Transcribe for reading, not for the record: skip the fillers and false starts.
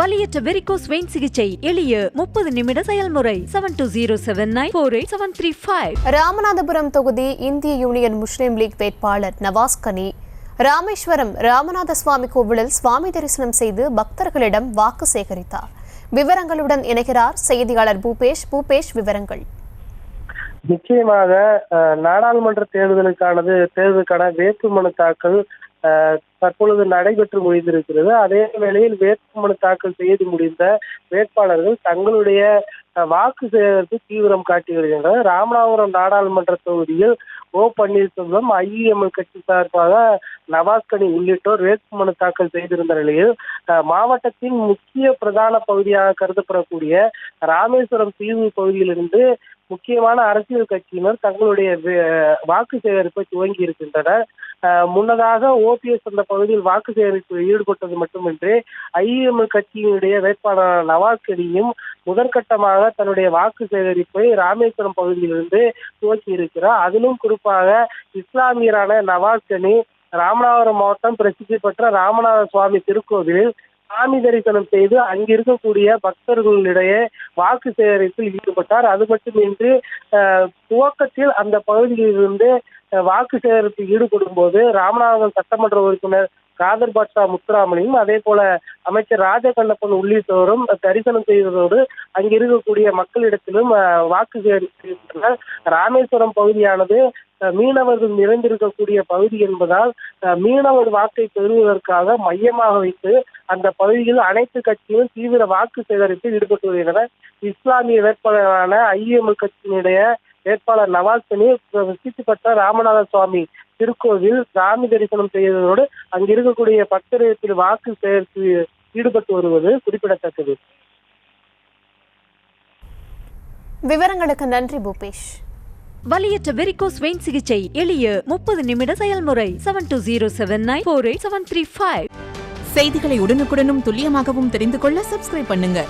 வலியற்ற varicose vein சிகிச்சை எளிய 30 நிமிட செயல்முறை 7207948735. ராமநாதபுரம் தொகுதி இந்திய யூனியன் முஸ்லிம் லீக் வேட்பாளர் நவாஸ் கனி ராமேஸ்வரம் ராமநாத சுவாமி கோவிலில் சுவாமி தரிசனம் செய்து பக்தர்களிடம் வாக்கு சேகரித்தார். விவரங்களுடன் இணைகிறார் செய்தியாளர் பூபேஷ். விவரங்கள். நிச்சயமாக நாடாளுமன்ற தேர்தலுக்கான வேட்புமனு தாக்கல் தற்பொழுது நடைபெற்று முடிந்திருக்கிறது. அதே வேளையில் வேட்புமனு தாக்கல் செய்து முடிந்த வேட்பாளர்கள் தங்களுடைய வாக்கு சேகரிப்பு தீவிரம் காட்டி வருகின்றனர். ராமநாதபுரம் நாடாளுமன்ற தொகுதியில் ஓ பன்னீர்செல்வம், ஐஎம்எல் கட்சி சார்பாக நவாஸ் கனி உள்ளிட்டோர் வேட்புமனு தாக்கல் செய்திருந்த நிலையில் மாவட்டத்தின் முக்கிய பிரதான பகுதியாக கருதப்படக்கூடிய ராமேஸ்வரம் தீவு பகுதியிலிருந்து முக்கியமான அரசியல் கட்சியினர் தங்களுடைய வாக்கு சேகரிப்பை துவங்கி இருக்கின்றனர். முன்னதாக ஓபிஎஸ் அந்த பகுதியில் வாக்கு சேகரிப்பில் ஈடுபட்டது மட்டுமின்றி ஐஎம்எல் கட்சியினுடைய வேட்பாளர் நவாஸ் கனியும் முதற்கட்டமாக தன்னுடைய வாக்கு சேகரிப்பை ராமேஸ்வரம் பகுதியிலிருந்து துவக்கி இருக்கிறார். அதிலும் குறிப்பாக இஸ்லாமியரான நவாஸ் கனி ராமநாதபுரம் மாவட்டம் பிரசித்தி பெற்ற ராமநாத சுவாமி திருக்கோவிலில் சாமி தரிசனம் செய்து அங்கிருக்கக்கூடிய பக்தர்களிடையே வாக்கு சேகரிப்பில் ஈடுபட்டார். அது மட்டுமின்றி துவக்கத்தில் அந்த பகுதியிலிருந்து வாக்கு சேகரிப்பில் ஈடுபடும் போது ராமநாதபுரம் சட்டமன்ற உறுப்பினர் காதர் பாட்ஷா முத்துராமலியும் அதே போல அமைச்சர் ராஜகண்ணப்பன் உள்ளிட்டோரும் தரிசனம் செய்வதோடு அங்கிருக்கக்கூடிய மக்களிடத்திலும் வாக்கு சேகரிக்கின்றனர். ராமேஸ்வரம் பகுதியானது மீனவர்கள் நிறைந்திருக்கக்கூடிய பகுதி என்பதால் மீனவர் வாக்கை பெறுவதற்காக மையமாக வைத்து அந்த பகுதியில் அனைத்து கட்சியும் தீவிர வாக்கு சேகரிப்பில் ஈடுபட்டு வருகின்றனர். இஸ்லாமிய வேட்பாளரான ஐஎம்எல் கட்சியினுடைய வேட்பாளர் நவாஸ் கனி பிரசித்தி பெற்ற ராமநாத சுவாமி திருக்கோவில் சாமி தரிசனம் செய்வதோடு அங்கிருக்கக்கூடிய பக்தர்கள் வாக்கு சேகரிப்பில் ஈடுபட்டு வருவது குறிப்பிடத்தக்கது. விவரங்களுக்கு நன்றி பூபேஷ். வலியற்ற வெரிகோஸ் வெயின் சிகிச்சை எளிய 30 நிமிட செயல்முறை 7207948735. செய்திகளை உடனுக்குடனும் துல்லியமாகவும் தெரிந்து கொள்ள சப்ஸ்கிரைப் பண்ணுங்க.